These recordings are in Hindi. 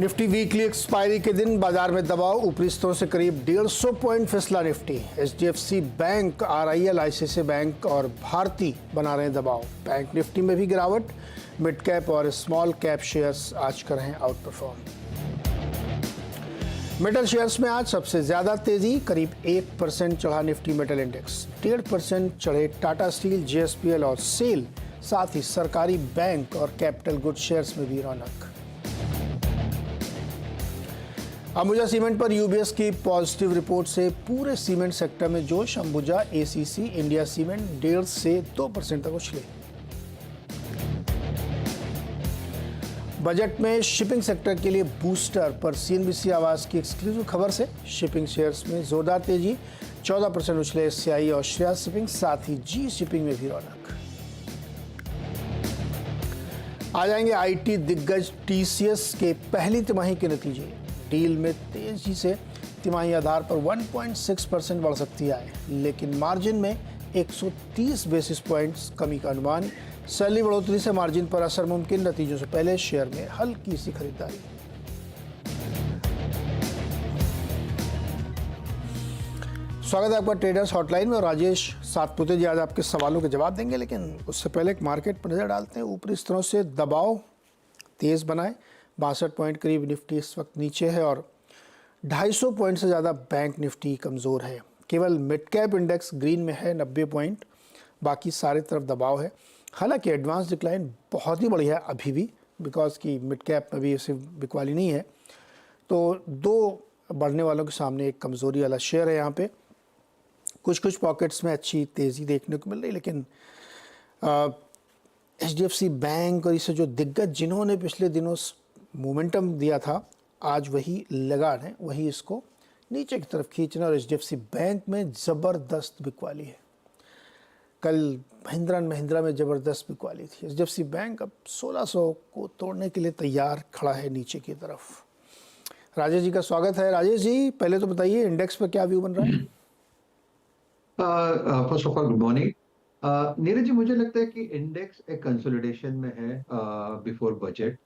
निफ्टी वीकली एक्सपायरी के दिन बाजार में दबाव, ऊपरी स्तरों से करीब 150 पॉइंट फिसला Nifty. HDFC bank, RIL, ICICI bank और भारती बना रहे हैं दबाव। बैंक निफ्टी में भी गिरावट, मिड कैप और स्मॉल कैप शेयर्स आज कर रहे हैं आउट परफॉर्म। मेटल शेयर्स में आज सबसे ज्यादा तेजी, करीब 1% चढ़ा निफ्टी मेटल इंडेक्स, 1.5% चढ़े टाटा स्टील, जेएसपीएल और सेल। साथ ही सरकारी बैंक और कैपिटल गुड शेयर्स में भी रौनक। अंबुजा सीमेंट पर यूबीएस की पॉजिटिव रिपोर्ट से पूरे सीमेंट सेक्टर में जोश। अंबुजा, एसीसी, इंडिया सीमेंट 1.5 से 2% तक उछले। बजट में शिपिंग सेक्टर के लिए बूस्टर पर सीएनबीसी आवाज की एक्सक्लूसिव खबर से शिपिंग शेयर्स में जोरदार तेजी, 14% उछले एससीआई और श्रेया शिपिंग। साथ ही जी शिपिंग में भी रौनक। आ जाएंगे आईटी दिग्गज टीसीएस के पहली तिमाही के नतीजे। डील में तेजी से तिमाही आधार पर 1.6% बढ़ सकती है, लेकिन मार्जिन में 130 बेसिस पॉइंट्स कमी का अनुमान। सैलरी बढ़ोतरी से मार्जिन पर असर मुमकिन, नतीजों से पहले शेयर में हल्की सी खरीदारी। स्वागत है आपका ट्रेडर्स हॉटलाइन में। राजेश सातपुते जी आज आपके सवालों के जवाब देंगे, लेकिन उससे पहले एक मार्केट पर नजर डालते हैं। ऊपरी स्तरों से दबाव तेज बनाए, 62 पॉइंट करीब निफ्टी इस वक्त नीचे है और 250 पॉइंट से ज़्यादा बैंक निफ्टी कमज़ोर है। केवल मिड कैप इंडेक्स ग्रीन में है 90 पॉइंट, बाकी सारे तरफ दबाव है। हालांकि एडवांस डिक्लाइन बहुत ही बढ़िया है अभी भी, बिकॉज की मिड कैप में भी ऐसे बिकवाली नहीं है। तो दो बढ़ने वालों के सामने एक कमज़ोरी वाला शेयर है। यहाँ पे कुछ पॉकेट्स में अच्छी तेज़ी देखने को मिल रही, लेकिन एचडीएफसी बैंक और इसे जो दिग्गज जिन्होंने पिछले दिनों मोमेंटम दिया था, आज वही लगान है, वही इसको नीचे की तरफ खींचना। और एचडीएफसी बैंक में ज़बरदस्त बिकवाली है। कल महिंद्रा एंड महिंद्रा में ज़बरदस्त बिकवाली थी। एचडीएफसी बैंक अब 1600 को तोड़ने के लिए तैयार खड़ा है नीचे की तरफ। राजेश जी का स्वागत है। राजेश जी, पहले तो बताइए इंडेक्स पर क्या व्यू बन रहा है? First of all good morning Neeraj ji. मुझे लगता है कि इंडेक्स एक कंसोलिडेशन में है बिफोर बजट,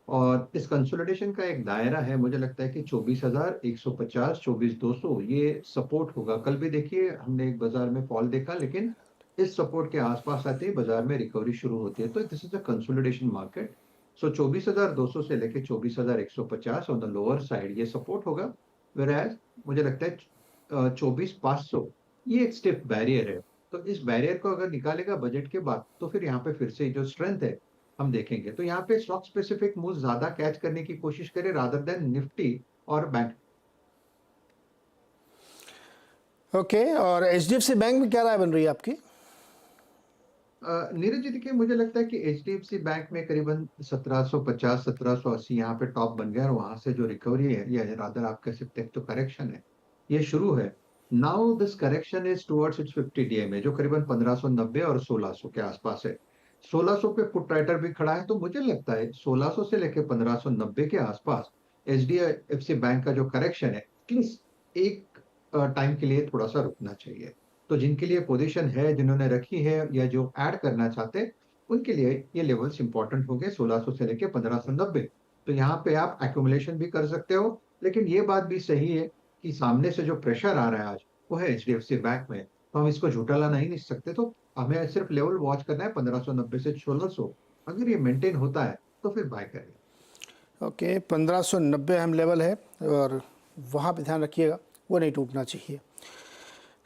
और इस कंसोलिडेशन का एक दायरा है। मुझे लगता है कि 24,150, 24,200 ये सपोर्ट होगा। कल भी देखिए हमने एक बाजार में फॉल देखा, लेकिन इस सपोर्ट के आसपास आते ही बाजार में रिकवरी शुरू होती है। तो this is a consolidation market. So 24,200 से लेके 24,150 ऑन द लोअर साइड ये सपोर्ट होगा। वेयर मुझे लगता है 24,500 ये एक स्टिफ बैरियर है। तो इस बैरियर को अगर निकालेगा बजट के बाद, तो फिर यहाँ पे फिर से जो स्ट्रेंथ है हम देखेंगे। तो यहाँ पे स्टॉक स्पेसिफिक मूव ज्यादा कैच करने की कोशिश करें रादर देन निफ्टी और बैंक। ओके, और एचडीएफसी बैंक में क्या राय बन रही है आपकी? नीरज जी देखिए, मुझे लगता है कि एचडीएफसी बैंक में करीबन 1750, 1780 यहाँ पे टॉप बन गया, और वहां से जो रिकवरी है या रादर आप कह सकते हैं तो करेक्शन है, ये शुरू है। Now this correction is towards it's 50 DMA, जो करीबन 1590 और 1600 के आसपास है। 1600 पे पुट राइटर भी खड़ा है। तो मुझे लगता है 1600 से लेकर 1590 के आसपास एचडीएफसी बैंक का जो करेक्शन है, एटलीस्ट एक टाइम के लिए थोड़ा सा रुकना चाहिए। तो जिनके लिए पोजीशन है, जिन्होंने रखी है या जो ऐड करना चाहते हैं, उनके लिए ये लेवल्स इंपॉर्टेंट हो गए, 1600 से लेके 1590। तो यहाँ पे आप एक्यूमुलेशन भी कर सकते हो। लेकिन ये बात भी सही है कि सामने से जो प्रेशर आ रहा है आज, वो है एचडीएफसी बैंक में। तो हम इसको झूठा नहीं लिख सकते। तो हमें सिर्फ लेवल वॉच करना है 1590 से 1600। अगर ये मेंटेन होता है तो फिर बाय करें। ओके, 1590 अहम लेवल है और वहाँ पे ध्यान रखिएगा, वो नहीं टूटना चाहिए।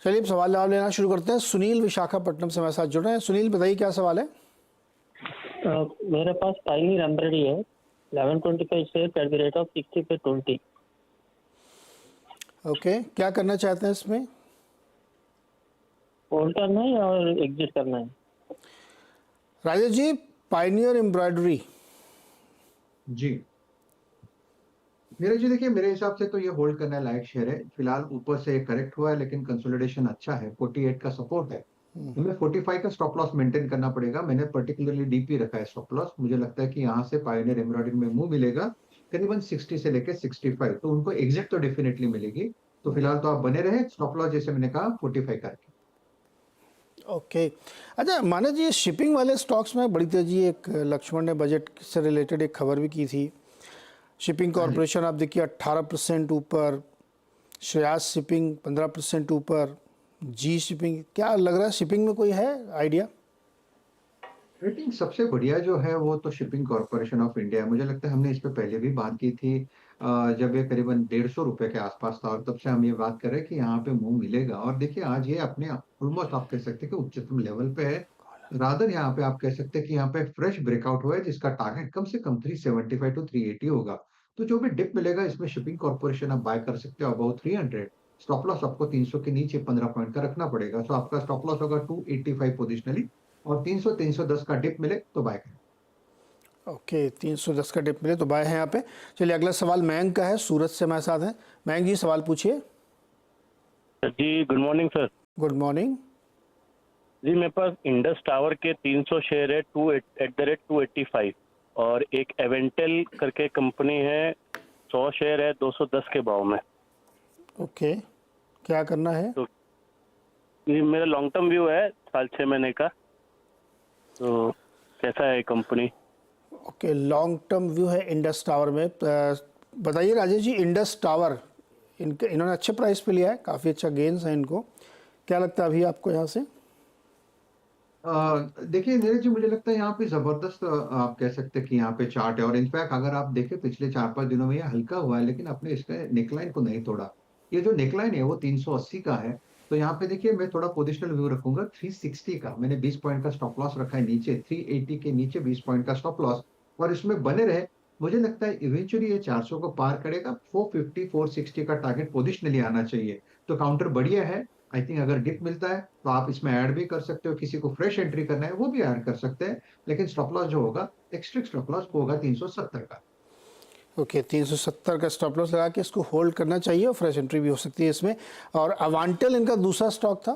चलिए अब सवाल जवाब लेना शुरू करते हैं। सुनील विशाखापट्टनम से हमारे साथ जुड़ रहे हैं। सुनील, बताइए क्या सवाल है? मेरे पास पायनियर एम्ब्रॉयडरी है, 1125 share at the rate of 60 पे 20। ओके, क्या करना चाहते हैं इसमें? होल्ड करना है और एग्जिट करना है? Rajesh ji, Pioneer embroidery. जी नीरज जी देखिए, मेरे हिसाब से तो ये होल्ड करने लायक शेयर है। फिलहाल ऊपर से करेक्ट हुआ है, लेकिन कंसोलिडेशन अच्छा है। 48 का सपोर्ट है, हमें 45 का स्टॉप लॉस मेंटेन करना पड़ेगा। मैंने पर्टिकुलरली डीपी रखा है स्टॉप लॉस। मुझे लगता है कि यहाँ से पायोनियर एम्ब्रॉयडरी में मूव मिलेगा करीबन 60 से लेके 65। तो उनको एग्जिट तो डेफिनेटली मिलेगी। तो फिलहाल तो आप बने रहे, स्टॉप लॉस जैसे मैंने कहा 45 करके। ओके, अच्छा माना जी, शिपिंग वाले स्टॉक्स में बड़ी तेजी, एक लक्ष्मण ने बजट से रिलेटेड एक खबर भी की थी। शिपिंग कॉरपोरेशन आप देखिए 18% ऊपर, श्रेयास शिपिंग 15% ऊपर, जी शिपिंग। क्या लग रहा है शिपिंग में कोई है आइडिया? रेटिंग सबसे बढ़िया जो है वो तो शिपिंग कॉरपोरेशन ऑफ इंडिया है। मुझे लगता है हमने इस पे पहले भी बात की थी, जब ये करीबन 150 रुपए के आसपास था, और तब से हम ये बात कर रहे हैं कि यहाँ पे मुंह मिलेगा। और देखिए आज ये अपने ऑलमोस्ट आप कह सकते हैं कि उच्चतम लेवल पे है। रादर यहाँ पे आप कह सकते हैं कि यहाँ पे फ्रेश ब्रेकआउट हुआ है जिसका टारगेट कम से कम 375 टू 380 होगा। तो जो भी डिप मिलेगा इसमें शिपिंग कॉर्पोरेशन आप बाय कर सकते हो अबाउट 300। स्टॉप लॉस आपको 300 के नीचे 15 पॉइंट का रखना पड़ेगा। तो आपका स्टॉप लॉस होगा 285 पोजिशनली, और 300 310 का डिप मिले तो बाय करें। ओके, 310 का डिप मिले तो बाय है यहाँ पे। चलिए अगला सवाल मयंक का है, सूरत से हमारे साथ हैं। मयंक जी सवाल पूछिए। जी good morning sir. Good morning. जी मेरे पास इंडस टावर के 300 शेयर है 285, और एक एवेंटल करके कंपनी है 100 शेयर है 210 के भाव में। ओके, क्या करना है? तो ये मेरा लॉन्ग टर्म व्यू है साल 6 महीने का, तो कैसा है company? Okay, long term view है इंडस टावर में। बताइए राजेश जी, इंडस टावर इन्होंने अच्छे प्राइस पे लिया है, काफ़ी अच्छा गेन्स है इनको। क्या लगता है अभी आपको यहाँ से? देखिए नीरज जी, मुझे लगता है यहाँ पे जबरदस्त आप कह सकते हैं कि यहाँ पे चार्ट है। और इनफैक्ट अगर आप देखें पिछले 4-5 दिनों में ये हल्का हुआ है, लेकिन अपने इसके नेकलाइन को नहीं तोड़ा। ये जो नेकलाइन है वो 380 का है। तो यहाँ पे देखिए मैं थोड़ा पोजिशनल व्यू रखूंगा 360 का। मैंने 20 पॉइंट का स्टॉप लॉस रखा है नीचे, 380 के नीचे 20 पॉइंट का स्टॉप लॉस, और इसमें बने रहे। मुझे लगता है इवेंचुअली ये 400 को पार करेगा। 450 460 का टारगेट पोजिशनली आना चाहिए। तो काउंटर बढ़िया है। आई थिंक अगर डिप मिलता है तो आप इसमें ऐड भी कर सकते हो, किसी को फ्रेश एंट्री करना है वो भी ऐड कर सकते हैं। लेकिन स्टॉप लॉस जो होगा, एक्स्ट्रिक्ट स्टॉप लॉस होगा 370 का। ओके, 370 का स्टॉप लॉस लगा के इसको होल्ड करना चाहिए, और फ्रेश एंट्री भी हो सकती है इसमें। और अवांटल इनका दूसरा स्टॉक था।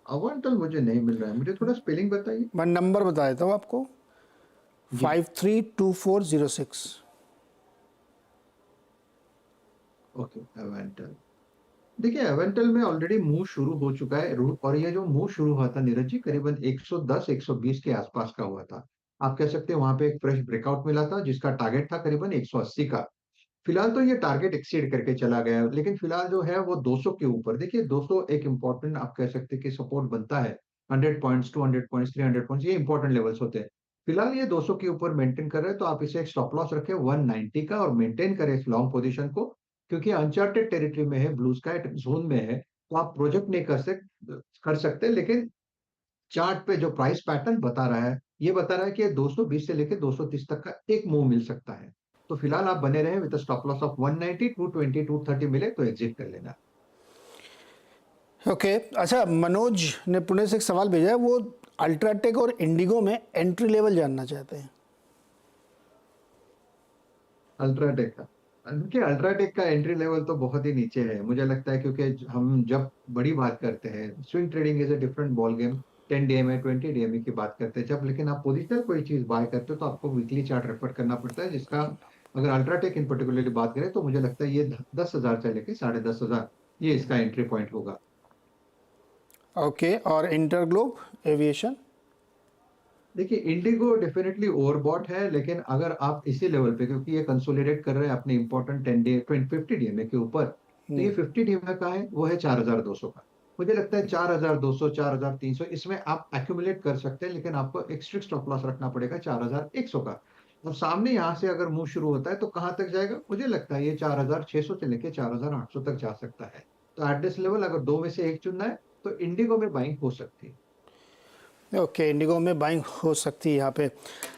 अवांटल मुझे नहीं मिल रहा है, मुझे थोड़ा स्पेलिंग बताइए। मैं नंबर बता देता हूँ आपको, 532406। ओके, एवेंटल। देखिए एवेंटल में ऑलरेडी मूव शुरू हो चुका है, और ये जो मूव शुरू हुआ था नीरज जी करीबन 110 120 के आसपास का हुआ था। आप कह सकते हैं वहां पे एक फ्रेश ब्रेकआउट मिला था जिसका टारगेट था करीबन 180 का। फिलहाल तो ये टारगेट एक्सीड करके चला गया है, लेकिन फिलहाल जो है वो 200 के ऊपर। देखिए 200 एक इंपॉर्टेंट आप कह सकते हैं कि सपोर्ट बनता है। 100 पॉइंट्स, 200 पॉइंट्स, 300 पॉइंट्स, ये इंपॉर्टेंट लेवल्स होते हैं। फिलहाल ये 200 के ऊपर मेंटेन कर रहे हैं, तो आप इसे एक स्टॉप लॉस रखें 190 का, और मेंटेन करें इस लॉन्ग पोजीशन को। क्योंकि अनचार्टेड टेरिटरी में है, ब्लू स्काई जोन में है, तो आप प्रोजेक्ट नहीं कर सकते। लेकिन चार्ट पे जो प्राइस पैटर्न बता रहा है, ये बता रहा है कि 220 से लेकर 230 तक का एक मूव मिल सकता है। तो फिलहाल आप बने रहे विद स्टॉप लॉस ऑफ 190, 220, 230 मिले तो एग्जिट कर लेना। ओके, अच्छा मनोज ने पुणे से एक सवाल भेजा है, वो अल्ट्राटेक और इंडिगो में एंट्री लेवल जानना चाहते हैं। अल्ट्राटेक का, देखिए अल्ट्राटेक का एंट्री लेवल तो बहुत ही नीचे है मुझे लगता है, क्योंकि हम जब बड़ी बात करते हैं, swing trading is a different ball game. 10 DMA 20 DMA की बात करते हैं जब, लेकिन आप पोजिशनल कोई चीज बाय करते हो तो आपको वीकली चार्ट रेफर करना पड़ता है, जिसका अगर अल्ट्राटेक इन पर्टिकुलरली बात करें तो मुझे लगता है ये 10,000 से लेकर 10,500 ये इसका एंट्री पॉइंट होगा। ओके, और इंटरग्लोब एविएशन? देखिए इंडिगो डेफिनेटली ओवरबॉट है, लेकिन अगर आप इसी लेवल पे, क्योंकि ये कंसोलिडेट कर रहे हैं अपने इंपॉर्टेंट 10 डे 50 डीएमए के ऊपर, तो ये 50 डीएमए का है, वो है 4,200 का। मुझे लगता है 4,200 4,300 इसमें आप एक्यूमुलेट कर सकते हैं, लेकिन आपको एक स्ट्रिक्ट स्टॉप लॉस रखना पड़ेगा 4,100 का। अब सामने यहाँ से अगर मूव शुरू होता है तो कहां तक जाएगा, मुझे लगता है ये 4,600 से लेके 4,800 तक जा सकता है। तो एट दिस लेवल अगर दो में से एक चुनना है तो इंडिगो में बाइंग हो सकती है। ओके, इंडिगो में बाइंग हो सकती है यहाँ पे।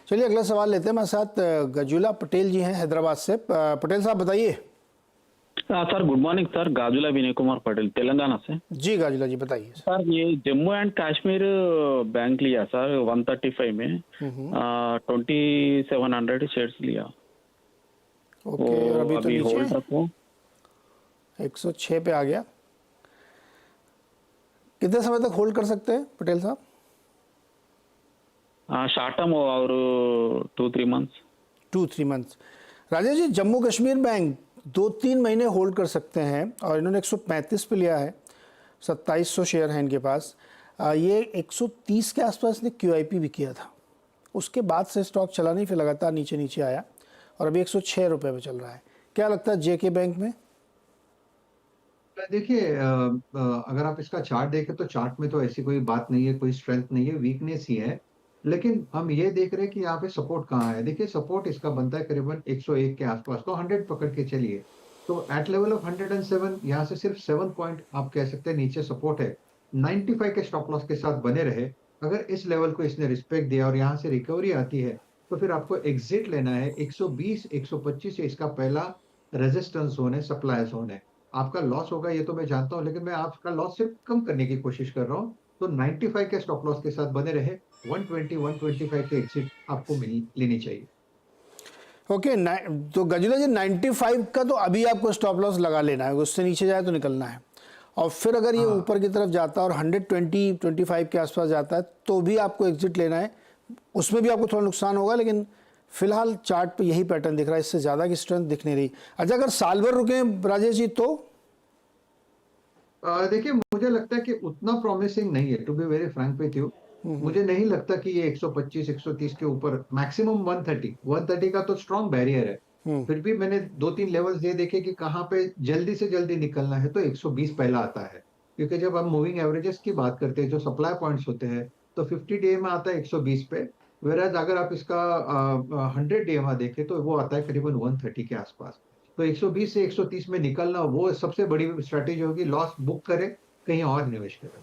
चलिए अगला सवाल लेते हैं। हमारे साथ गजुला पटेल जी हैं हैदराबाद से। पटेल साहब बताइए। Sir good morning sir, Gajula Vinay Kumar Patel Telangana से। जी गाजुला जी बताइए। सर ये जम्मू एंड कश्मीर बैंक लिया सर 135 में 2700 शेयर्स लिया। ओके, और अभी तो होल्ड नीचे रखो। 106 पे आ गया। कितने समय तक होल्ड कर सकते हैं पटेल साहब? शॉर्ट टर्म और 2-3 months. 2-3 months. Rajesh ji, Jammu Kashmir bank 2-3 महीने होल्ड कर सकते हैं, और इन्होंने 135 पे लिया है, 2700 शेयर हैं इनके पास। ये 130 के आसपास ने QIP भी किया था, उसके बाद से स्टॉक चला नहीं, फिर लगातार नीचे नीचे आया। और अभी 106 रुपये पे चल रहा है। क्या लगता है जेके बैंक में? देखिए अगर आप इसका चार्ट देखें तो चार्ट में तो ऐसी कोई बात नहीं है, कोई स्ट्रेंथ नहीं है, वीकनेस ही है। लेकिन हम ये देख रहे हैं कि यहाँ पे सपोर्ट कहाँ है। देखिए सपोर्ट इसका बनता है करीबन 101 के आसपास, तो 100 पकड़ के चलिए। तो एट लेवल ऑफ 107 यहाँ से सिर्फ 7 पॉइंट आप कह सकते हैं नीचे सपोर्ट है। 95 के स्टॉप लॉस के साथ बने रहे। अगर इस लेवल को इसने रिस्पेक्ट दिया और यहाँ से रिकवरी आती है तो फिर आपको एग्जिट लेना है। 120 125 से इसका पहला रेजिस्टेंस जोन है, सप्लाई जोन है। आपका लॉस होगा ये तो मैं जानता हूं, लेकिन मैं आपका लॉस सिर्फ कम करने की कोशिश कर रहा हूं। तो 95 के स्टॉप लॉस के साथ बने रहे। 120 125 के एग्जिट आपको लेनी चाहिए। ओके, तो गजुला जी 95 का तो अभी आपको स्टॉप लॉस लगा लेना है, उससे नीचे जाए तो निकलना है। और फिर अगर ये ऊपर की तरफ जाता है और 120 25 के आसपास जाता है तो भी आपको एग्जिट लेना है। उसमें भी आपको थोड़ा नुकसान होगा, लेकिन फिलहाल चार्ट पे यही पैटर्न दिख रहा है, इससे ज़्यादा की स्ट्रेंथ दिख नहीं रही। अच्छा, अगर साल भर रुके राजेश जी तो देखिए मुझे लगता है कि उतना प्रॉमिसिंग नहीं है, to be very frank with you. मुझे नहीं लगता कि ये 125 130 के ऊपर, मैक्सिमम 130 का तो स्ट्रॉन्ग बैरियर है। फिर भी मैंने 2-3 लेवल्स ये देखे कि कहाँ पे जल्दी से जल्दी निकलना है, तो 120 पहला आता है। क्योंकि जब हम मूविंग एवरेजेस की बात करते हैं, जो सप्लाई पॉइंट्स होते हैं, तो 50 DMA आता है 120 पे। वेराज अगर आप इसका 100 DMA देखें तो वो आता है करीबन 130 के आसपास। तो 120 से 130 में निकलना वो सबसे बड़ी स्ट्रैटेजी होगी। लॉस बुक करे, कहीं और निवेश करें।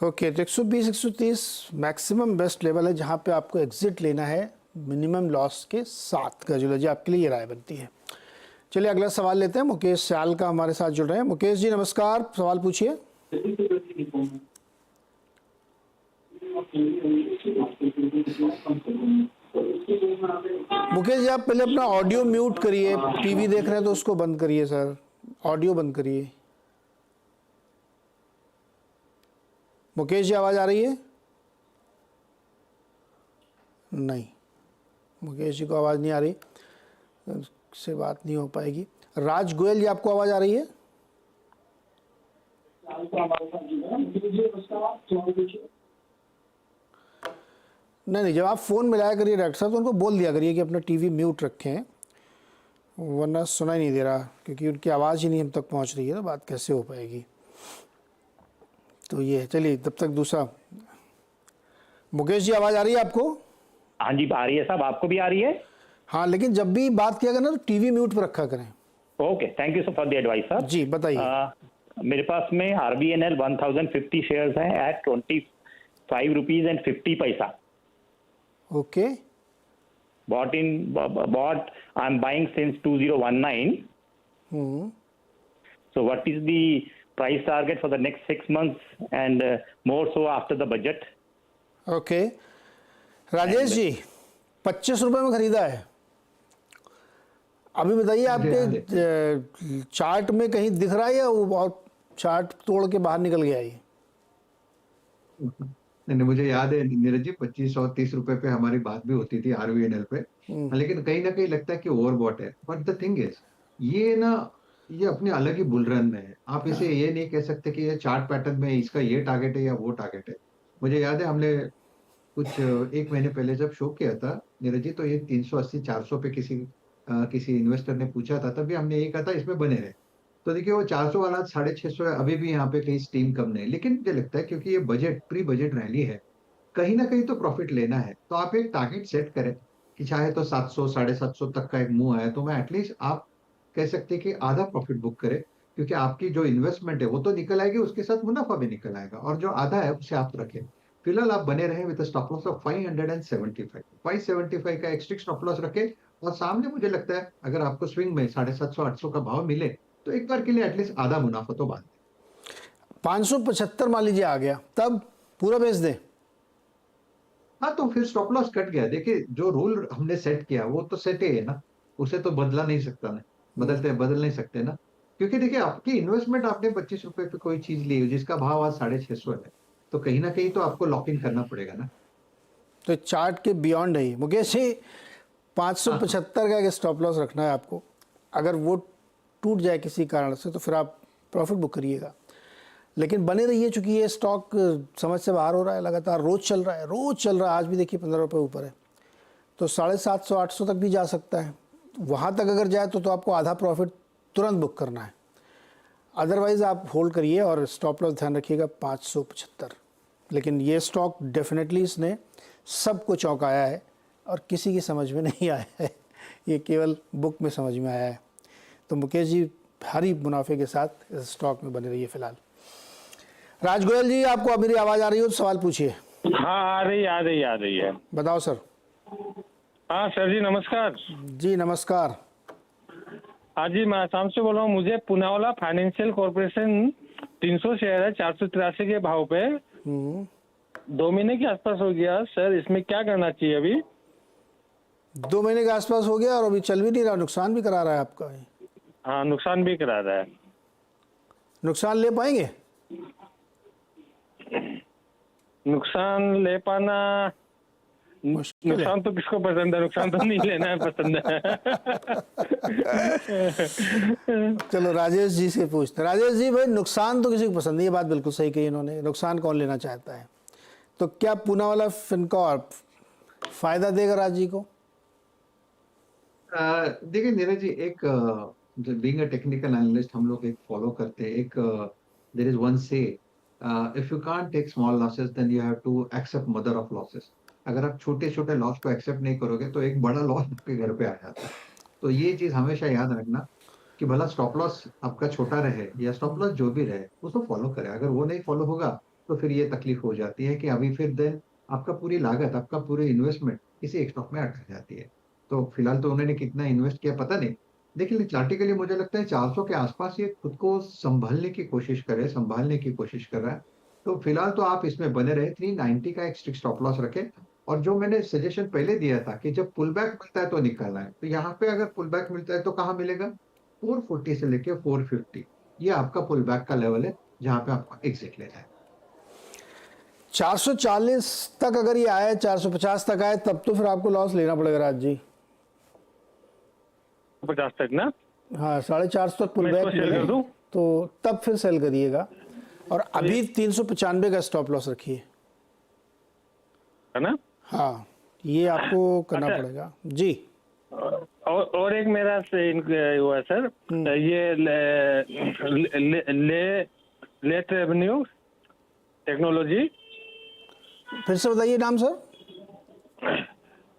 ओके, तो 120 130 मैक्सिमम बेस्ट लेवल है जहाँ पे आपको एग्जिट लेना है मिनिमम लॉस के साथ। गजुला जी, आपके लिए ये राय बनती है। चलिए अगला सवाल लेते हैं। मुकेश स्याल का हमारे साथ जुड़ रहे हैं। मुकेश जी नमस्कार, सवाल पूछिए। मुकेश जी, आप पहले अपना ऑडियो म्यूट करिए। टीवी देख रहे हैं तो उसको बंद करिए सर, ऑडियो बंद करिए। मुकेश जी, आवाज आ रही है? नहीं, मुकेश जी को आवाज नहीं आ रही, से बात नहीं हो पाएगी। राज गोयल जी, आपको आवाज आ रही है? नहीं, जब आप फ़ोन मिलाया करिए डॉक्टर साहब तो उनको बोल दिया करिए कि अपना टीवी म्यूट रखें, वरना सुनाई नहीं दे रहा, क्योंकि उनकी आवाज़ ही नहीं हम तक पहुंच रही है, तो बात कैसे हो पाएगी। तो ये चलिए, तब तक दूसरा। मुकेश जी, आवाज़ आ रही है आपको? हाँ जी, आ रही है साहब, आपको भी आ रही है? हाँ, लेकिन जब भी बात किया करें तो टीवी म्यूट पर रखा करें। Okay, thank you sir for the advice sir. जी बताइए। मेरे पास में RBNL 1050 शेयर्स हैं एट 25 रुपीज एंड 50 पैसा। Okay, bought I'm buying since 2019. So what is the price target for the next 6 months and more so after the budget? Okay, Rajesh ji 25 रुपए में खरीदा है। अभी बताइए, आपके चार्ट में कहीं दिख रहा है या वो और चार्ट तोड़ के बाहर निकल गया ये? नहीं, मुझे याद है नीरज जी, 25 और 30 रुपए पे हमारी बात भी होती थी RVNL पे। लेकिन कहीं ना कहीं लगता है कि ओवरबॉट है। बट द थिंग इज, ये अपने अलग ही बुल रन में है। आप इसे ये नहीं कह सकते कि ये चार्ट पैटर्न में इसका ये टारगेट है या वो टारगेट है। मुझे याद है हमने कुछ 1 महीने पहले जब शो किया था नीरज जी, तो ये 380 400 पे किसी इन्वेस्टर ने पूछा था, तभी हमने ये कहा था इसमें बने रहे। तो देखिए वो 400 वाला 650 है, अभी भी यहाँ पे कहीं स्टीम कम नहीं। लेकिन मुझे लगता है क्योंकि ये प्री बजट रैली है, कहीं ना कहीं तो प्रॉफिट लेना है। तो आप एक टारगेट सेट करें कि चाहे तो 700 750 तक का एक मूव आया तो मैं एटलीस्ट आप कह सकते हैं कि आधा प्रॉफिट बुक करें, क्योंकि आपकी जो इन्वेस्टमेंट है वो तो निकल आएगी, उसके साथ मुनाफा भी निकल आएगा, और जो आधा है उसे आप रखें। फिलहाल आप बने रहे विद स्टॉप लॉस ऑफ 575 का एक स्ट्रिक्ट स्टॉप लॉस रखें। और सामने मुझे लगता है अगर आपको स्विंग में 750 800 का भाव मिले तो एक बार के लिए एटलीस्ट आधा मुनाफा तो बांध दें। 575 मान लीजिए आ गया, तब पूरा बेच दें? हाँ, तो फिर स्टॉप लॉस कट गया। देखिए जो रूल हमने सेट किया वो तो सेट ही है ना, उसे तो बदला नहीं सकता ना, बदल नहीं सकते ना। क्योंकि देखिए आपकी इन्वेस्टमेंट, आपने 25 रुपए पे कोई चीज ली जिसका भाव आज 650 है, तो कहीं ना कहीं तो आपको लॉक इन करना पड़ेगा ना। तो चार्ट के बियॉन्ड है मुकेश जी। 575 का एक स्टॉप लॉस रखना है आपको। अगर वो टूट जाए किसी कारण से तो फिर आप प्रॉफिट बुक करिएगा, लेकिन बने रहिए, चूंकि ये स्टॉक समझ से बाहर हो रहा है, लगातार रोज चल रहा है। आज भी देखिए 15 रुपये ऊपर है, तो 750 800 तक भी जा सकता है। वहाँ तक अगर जाए तो आपको आधा प्रॉफिट तुरंत बुक करना है, अदरवाइज़ आप होल्ड करिए और स्टॉप लॉस ध्यान रखिएगा 575। लेकिन ये स्टॉक डेफिनेटली इसने सबको चौंकाया है और किसी की समझ में नहीं आया है, ये केवल बुक में समझ में आया है। तो मुकेश जी भारी मुनाफे के साथ इस स्टॉक में बने रहिए फिलहाल। राज गोयल जी, आपको अब मेरी आवाज़ आ रही हो तो सवाल पूछिए। हाँ, आ रही है। बताओ सर। हाँ सर जी, नमस्कार। जी नमस्कार। हाँ जी, मैं आसाम से बोल रहा हूँ। मुझे पूनावाला फाइनेंशियल कॉर्पोरेशन 300 शेयर है 483 के भाव पे, 2 महीने के आसपास हो गया सर, इसमें क्या करना चाहिए अभी? 2 महीने के आसपास हो गया और अभी चल भी नहीं रहा, नुकसान भी करा रहा है आपका। हाँ, नुकसान भी करा रहा है। नुकसान ले पाएंगे? नुकसान ले पाना, मुश्किल है। नुकसान तो किसको पसंद है? नुकसान तो नहीं लेना है पसंद है। चलो राजेश जी से पूछते हैं। राजेश जी, भाई नुकसान तो किसी को पसंद नहीं, ये बात बिल्कुल सही कही इन्होंने, नुकसान कौन लेना चाहता है। तो क्या पूनावाला फिनकॉर्प फायदा देगा राज जी को? देखिए नीरज जी, एक बीइंग अ टेक्निकल एनालिस्ट हम लोग एक फॉलो करते हैं, एक there is one say, if you can't take small losses then you have to accept mother of losses. अगर आप छोटे छोटे लॉस को एक्सेप्ट नहीं करोगे तो एक बड़ा लॉस आपके घर पे आ जाता है। तो ये चीज हमेशा याद रखना कि भला स्टॉप लॉस आपका छोटा रहे या स्टॉप लॉस जो भी रहे उसको फॉलो करें। अगर वो नहीं फॉलो होगा तो फिर ये तकलीफ हो जाती है कि अभी फिर देन आपका पूरी लागत, आपका पूरी इन्वेस्टमेंट किसी एक स्टॉक में अटक जाती है। तो फिलहाल तो उन्होंने कितना इन्वेस्ट किया पता नहीं, लेकिन चार्टिकली मुझे लगता है 400 के आसपास ये खुद को संभालने की कोशिश कर रहा है। तो फिलहाल तो आप इसमें बने रहे, 390 का एक स्ट्रिक्ट स्टॉप लॉस रखें। और जो मैंने सजेशन पहले दिया था कि जब पुल बैक मिलता है तो निकालना है, तो यहाँ पे अगर पुल बैक मिलता है तो कहाँ मिलेगा? 440 से लेके 450, ये आपका पुल बैक का लेवल है जहाँ पे आपको एग्जिट लेना है। 440 तक अगर ये आए, 450 तक आए, तब तो फिर आपको लॉस लेना पड़ेगा राज जी। 50 तक ना? हाँ, 450 तक पुल मैं बैक इसको सेल कर दूं? तो तब फिर सेल करिएगा। और अभी 395 का स्टॉप लॉस रखिए, है ना? हाँ ये आपको करना अच्छा। पड़ेगा जी। और एक मेरा हुआ सर, ये लेट रेवेन्यू टेक्नोलॉजी, फिर से बताइए नाम सर।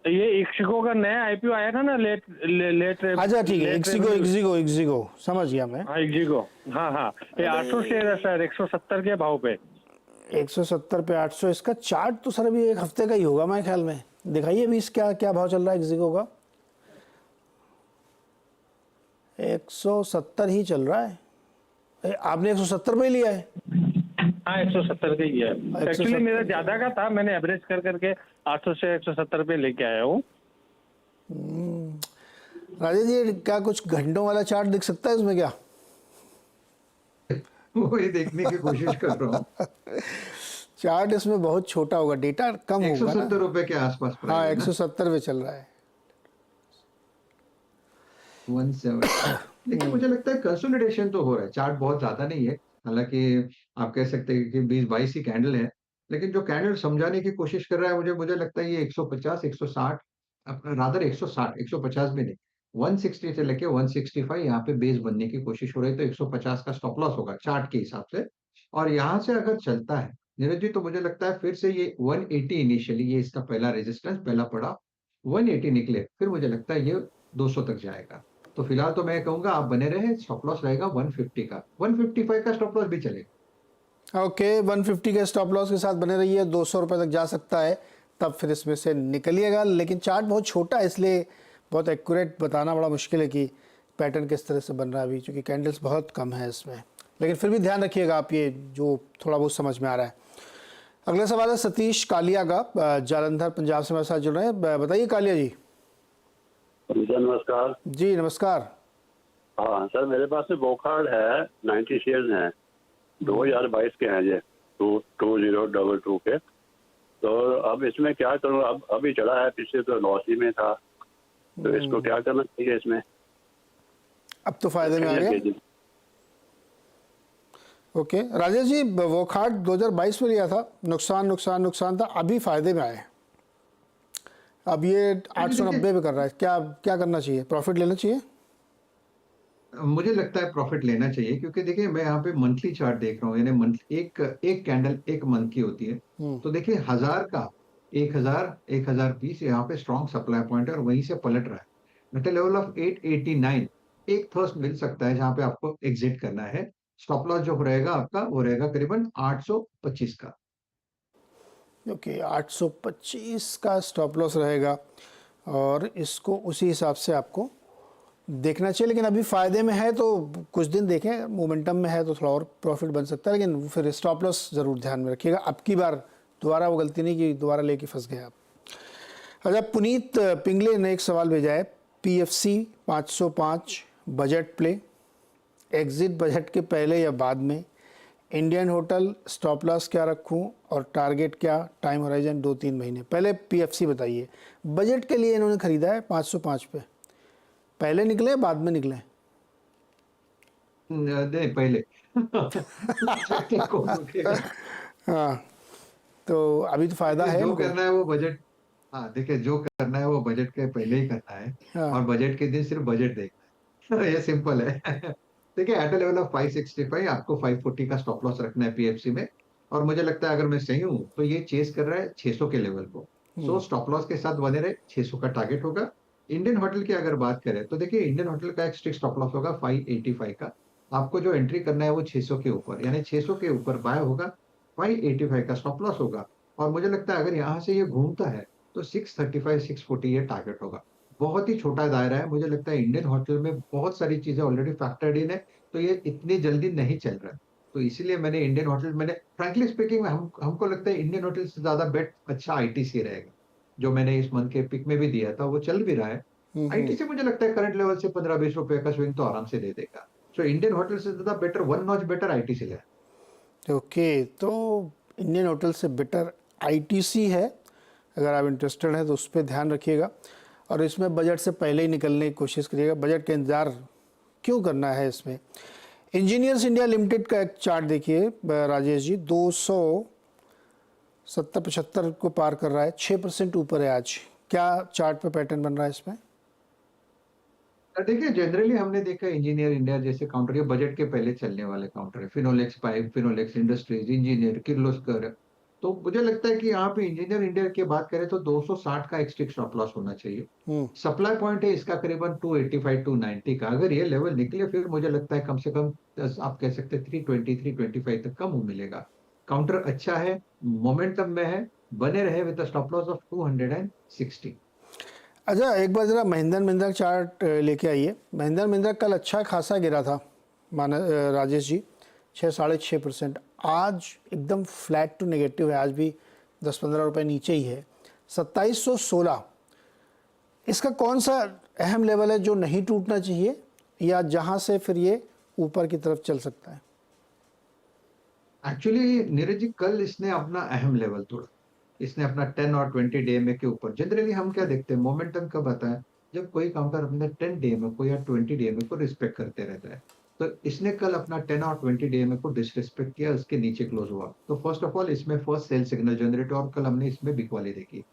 ये इक्सिको का नया आईपीओ आया था ना, लेट अच्छा ठीक है, एक्सिगो समझ गया मैं। हाँ इक्सिको, हाँ ये 800 शेयर है सर, 170 के भाव पे। 170 पे 800, इसका चार्ट तो सर अभी एक हफ्ते का ही होगा मेरे ख्याल में। दिखाइए अभी इसका क्या भाव चल रहा है एक्सिगो का। 170 ही चल रहा है। आपने 170 पे लिया है? हाँ 170 का ही है। एक्चुअली मेरा ज्यादा का था, मैंने एवरेज कर करके 800 से 170 पे लेके आया हूँ। राजेश जी, क्या कुछ घंटों वाला चार्ट दिख सकता है इसमें क्या? वही देखने की कोशिश कर रहा हूँ। चार्ट इसमें बहुत छोटा होगा, डेटा कम होगा ना। 170 रुपए के आसपास। हाँ 170 पे चल रहा है। 170। लेकिन मुझे लगता है कंसोलिडेशन तो हो रहा है, चार्ट बहुत ज्यादा नहीं है। हालांकि आप कह सकते हैं कि 20-22 ही कैंडल है, लेकिन जो कैंडल समझाने की कोशिश कर रहा है मुझे लगता है ये 150, 160, रादर 160, 150 भी नहीं, 160 से लेके 165 यहाँ पे बेस बनने की कोशिश हो रही है। तो 150 का स्टॉप लॉस होगा चार्ट के हिसाब से। और यहाँ से अगर चलता है नीरज जी, तो मुझे लगता है फिर से ये 180 इनिशियली, ये इसका पहला रेजिस्टेंस, पहला पड़ा 180 निकले, फिर मुझे लगता है ये 200 तक जाएगा। तो फिलहाल तो मैं कहूंगा आप बने रहे, स्टॉप लॉस रहेगा 150 का, 155 का स्टॉप लॉस भी चलेगा। ओके, 150 के स्टॉप लॉस के साथ बने रहिए, 200 रुपये तक जा सकता है, तब फिर इसमें से निकलिएगा। लेकिन चार्ट बहुत छोटा है, इसलिए बहुत एक्यूरेट बताना बड़ा मुश्किल है कि पैटर्न किस तरह से बन रहा है अभी, क्योंकि कैंडल्स बहुत कम है इसमें। लेकिन फिर भी ध्यान रखिएगा आप, ये जो थोड़ा बहुत समझ में आ रहा है। अगला सवाल है सतीश कालिया का, जालंधर पंजाब से हमारे साथ जुड़ रहे हैं। बताइए कालिया जी। नमस्कार जी नमस्कार। हाँ सर, मेरे पास में वोखार्ड है, 90 शेयर्स हैं, 2022 के हैं ये, 2022 के। तो अब इसमें क्या करूँ? अब अभी चढ़ा है, पीछे तो लॉस ही में था, तो इसको क्या करना चाहिए इसमें? अब तो फायदे में आ गया। ओके राजेश जी, वोखार्ड 2022 में लिया था, नुकसान था, अभी फायदे में आए। अब ये 890 पे कर रहा है, क्या क्या करना चाहिए, प्रॉफिट लेना चाहिए? मुझे लगता है प्रॉफिट लेना चाहिए, क्योंकि देखिए मैं यहाँ पे मंथली चार्ट देख रहा हूँ, यानी मंथ एक एक कैंडल एक मंथ की होती है। तो देखिए 1000 यहाँ पे स्ट्रॉन्ग सप्लाई पॉइंट है और वहीं से पलट रहा है। मेटल लेवल ऑफ 889 एक थर्स्ट मिल सकता है जहाँ पे आपको एग्जिट करना है। स्टॉप लॉस जो रहेगा आपका वो रहेगा करीबन 825 का। ओके, 825 का स्टॉप लॉस रहेगा और इसको उसी हिसाब से आपको देखना चाहिए। लेकिन अभी फ़ायदे में है तो कुछ दिन देखें, मोमेंटम में है तो थोड़ा और प्रॉफिट बन सकता है, लेकिन फिर स्टॉप लॉस ज़रूर ध्यान में रखिएगा। अब की बार दोबारा वो गलती नहीं कि दोबारा लेके फंस गए आप। अच्छा, पुनीत पिंगले ने एक सवाल भेजा है, PFC 505 budget play, exit budget के पहले या बाद में, इंडियन होटल स्टॉप लॉस क्या रखूं और टारगेट क्या, टाइम होराइजन 2-3 महीने। पहले PFC बताइए, बजट के लिए इन्होंने ख़रीदा है 505 पे, पहले निकले बाद में निकले? नहीं, पहले। कौन रुकेगा? हाँ, तो अभी तो फ़ायदा है जो इनको। करना है वो बजट, हाँ देखिए जो करना है वो बजट के पहले ही करना है। हाँ। और बजट के दिन सिर्फ बजट देखना है। ये सिंपल है। देखिए एट अ लेवल ऑफ 565 आपको 540 का स्टॉप लॉस रखना है PFC में। और मुझे लगता है अगर मैं सही हूँ तो ये चेस कर रहा है 600 के लेवल को। सो स्टॉप लॉस के साथ बने रहे, 600 का टारगेट होगा। इंडियन होटल की अगर बात करें तो देखिए इंडियन होटल का एक स्ट्रिक्ट स्टॉप लॉस होगा 585 का। आपको जो एंट्री करना है वो 600 के ऊपर, यानी 600 के ऊपर बाय होगा, 585 का स्टॉप लॉस होगा। और मुझे लगता है अगर यहाँ से ये घूमता है तो 635 640 ये टारगेट होगा। बहुत ही छोटा दायरा है, मुझे लगता है इंडियन होटल में बहुत सारी चीजें ऑलरेडी फैक्टर्ड इन है, तो ये इतनी जल्दी नहीं चल रहा है। तो इसीलिए मैंने इंडियन होटल, मैंने फ्रैंकली स्पीकिंग हमको लगता है इंडियन होटल से ज्यादा बेट अच्छा ITC रहेगा, जो मैंने इस मंथ के पिक में भी दिया था वो चल भी रहा है। ITC मुझे लगता है करंट लेवल से 15-20 रुपए का स्विंग तो आराम से दे देगा। सो इंडियन होटल से ज्यादा better, one notch better ITC है। ओके, तो इंडियन होटल से बेटर ITC है, अगर आप इंटरेस्टेड हैं तो उस पर ध्यान रखिएगा। और इसमें बजट से पहले ही निकलने की कोशिश करिएगा, बजट का इंतज़ार क्यों करना है इसमें। इंजीनियर्स इंडिया लिमिटेड का एक चार्ट देखिए राजेश जी, 270-75 को पार कर रहा है, 6% ऊपर है आज। क्या चार्ट पे पैटर्न बन रहा है इसमें? देखिए जनरली हमने देखा इंजीनियर इंडिया जैसे काउंटर, ये बजट के पहले चलने वाले काउंटर है। Finolex pipe, Finolex industries, engineer, Kirloskar. तो मुझे लगता है कि यहाँ पे इंजीनियर इंडिया की बात करें तो 260 का एक स्ट्रिक्ट स्टॉप लॉस होना चाहिए। सप्लाई पॉइंट है इसका करीबन 285 290 का। अगर ये लेवल निकले फिर मुझे लगता है कम से कम आप कह सकते हैं 320 325 तक का मूव मिलेगा। काउंटर अच्छा है, मोमेंटम में है, बने रहे विद स्टॉप लॉस ऑफ 260। अच्छा, एक बार ज़रा महिंद्रा महिंद्रा चार्ट लेके आइए। महिंद्रा महिंद्रा कल अच्छा खासा गिरा था माना राजेश जी, 6-6.5%। आज एकदम फ्लैट टू नेगेटिव है, आज भी 10-15 रुपए नीचे ही है, 2716। इसका कौन सा अहम लेवल है जो नहीं टूटना चाहिए, या जहां से फिर ये ऊपर की तरफ चल सकता है? एक्चुअली नीरज जी कल इसने अपना अहम लेवल तोड़ा। इसने अपना 10 और 20 DMA के ऊपर, जनरली हम क्या देखते हैं मोमेंटम कब आता है, जब कोई काउंटर अपने 10 DMA को या 20 DMA को रिस्पेक्ट करते रहता है। तो इसने कल अपना 10 और 20 DMA को डिसरिस्पेक्ट किया, उसके नीचे क्लोज हुआ। तो फर्स्ट ऑफ ऑल इसमें फर्स्ट सेल सिग्नल जनरेट और कल हमने इसमें बिकवाली देखी।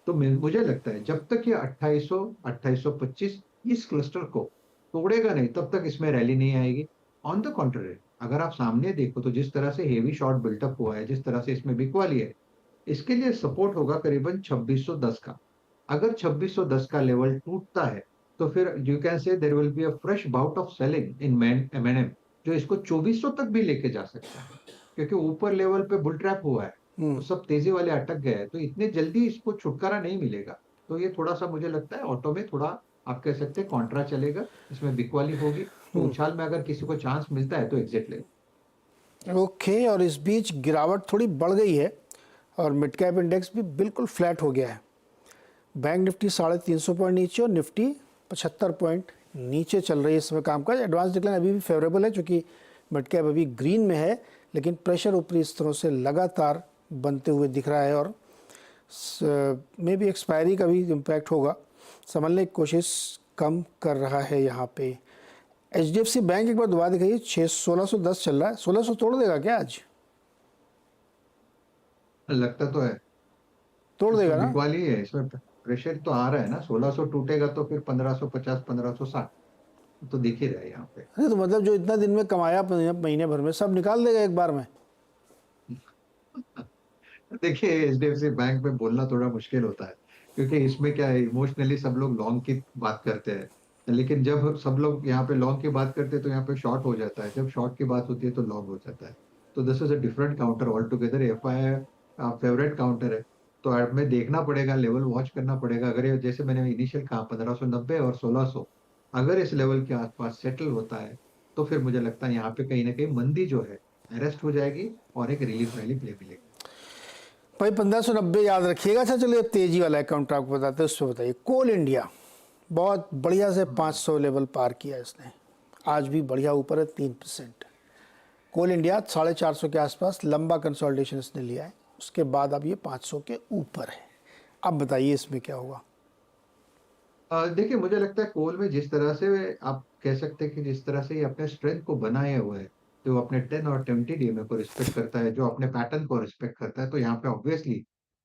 तो मुझे लगता है जब तक ये 2800 2825 इस क्लस्टर को तोड़ेगा नहीं तब तक इसमें रैली नहीं आएगी। ऑन द कॉन्ट्ररी अगर आप सामने देखो तो जिस तरह से हेवी शॉर्ट बिल्टअप हुआ है, जिस तरह से इसमें बिकवाली है, इसके लिए सपोर्ट होगा करीबन 2610 का। अगर 2610 का लेवल टूटता है तो फिर you can say there will be a fresh bout of selling in M&M, जो इसको 2400 तक भी लेके जा सकता है, क्योंकि ऊपर लेवल पे बुल ट्रैप हुआ है, तो सब तेजी वाले अटक गए हैं, तो इतने जल्दी इसको छुटकारा नहीं मिलेगा। तो ये थोड़ा सा मुझे लगता है ऑटो में थोड़ा आप कह सकते हैं कॉन्ट्रा चलेगा, इसमें बिकवाली होगी। तो उछाल में अगर किसी को चांस मिलता है तो एग्जिट ले। ओके, और इस बीच गिरावट थोड़ी बढ़ गई है और मिड कैप इंडेक्स भी बिल्कुल फ्लैट हो गया है। बैंक निफ्टी 350 पॉइंट नीचे और निफ्टी 75 पॉइंट नीचे चल रही है इस समय कामकाज। एडवांस डिक्लाइन अभी भी फेवरेबल है, क्योंकि मिड कैप अभी ग्रीन में है, लेकिन प्रेशर ऊपरी स्तरों से लगातार बनते हुए दिख रहा है और में भी एक्सपायरी का भी इम्पैक्ट होगा, संभलने की कोशिश कम कर रहा है यहाँ पे। HDFC बैंक एक बार दोबारा दिखाइए, 1610 चल रहा है, 1600 तोड़ देगा क्या आज? लगता तो है तोड़ देगा ना? बिकवाली है इसमें, प्रेशर तो आ रहा है ना, 1600 टूटेगा तो फिर 1550 1560 तो दिख ही रहा है यहाँ पे। अरे तो मतलब जो इतना दिन में कमाया महीने भर में सब निकाल देगा एक बार में। देखिए एचडीएफसी बैंक में बोलना थोड़ा मुश्किल होता है, क्योंकि इसमें क्या है, इमोशनली सब लोग लॉन्ग की बात करते हैं, लेकिन जब सब लोग यहाँ पे लॉन्ग की बात करते हैं तो यहाँ पे शॉर्ट हो जाता है, जब शॉर्ट की बात होती है तो लॉन्ग हो जाता है। तो this is a different counter all together. FI favourite counter है, तो हमें देखना पड़ेगा, लेवल वॉच करना पड़ेगा। अगर ये जैसे मैंने इनिशियल कहा 1590 और 1600 अगर इस लेवल के आसपास सेटल होता है तो फिर मुझे लगता है यहाँ पे कहीं ना कहीं मंदी जो है अरेस्ट हो जाएगी और एक रिलीफ रैली प्ले मिलेगी। भाई 1590 याद रखिएगा। अच्छा चलिए अब तेजी वाला काउंटर आपको बताते हैं, उस पर बताइए। कोल इंडिया बहुत बढ़िया से 500 लेवल पार किया इसने, आज भी बढ़िया ऊपर है 3%। कोल इंडिया 450 के आसपास लंबा कंसोलिडेशन इसने लिया है, उसके बाद अब ये 500 के ऊपर है। अब बताइए इसमें क्या होगा। देखिए मुझे लगता है कोल में जिस तरह से आप कह सकते हैं कि जिस तरह से ये अपने स्ट्रेंथ को बनाए हुए है, जो अपने 10 और 20 डीएमए को रिस्पेक्ट करता है, जो अपने पैटर्न को रिस्पेक्ट करता है, तो यहाँ पे ऑब्वियसली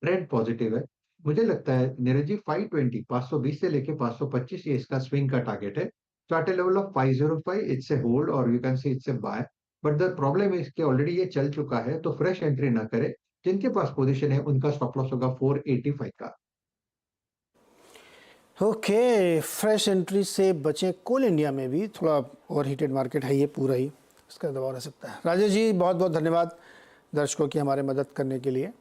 ट्रेंड पॉजिटिव है। मुझे लगता है नीरज जी 520 520 से लेके 525 ये इसका स्विंग का टारगेट है। तो at a level of 505 it's a hold और you can see it's a buy, but the problem is कि ऑलरेडी ये चल चुका है, तो फ्रेश एंट्री ना करे। जिनके पास पोजीशन है उनका स्टॉप लॉस होगा 485 का। ओके, फ्रेश एंट्री से बचें। कोल इंडिया में भी थोड़ा ओवर हीटेड मार्केट है ये पूरा ही, इसका दबाव रह सकता है। राजेश जी बहुत बहुत धन्यवाद दर्शकों की हमारे मदद करने के लिए,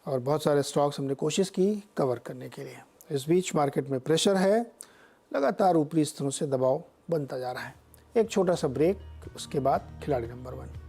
और बहुत सारे स्टॉक्स हमने कोशिश की कवर करने के लिए। इस बीच मार्केट में प्रेशर है, लगातार ऊपरी स्तरों से दबाव बनता जा रहा है। एक छोटा सा ब्रेक, उसके बाद खिलाड़ी नंबर 1।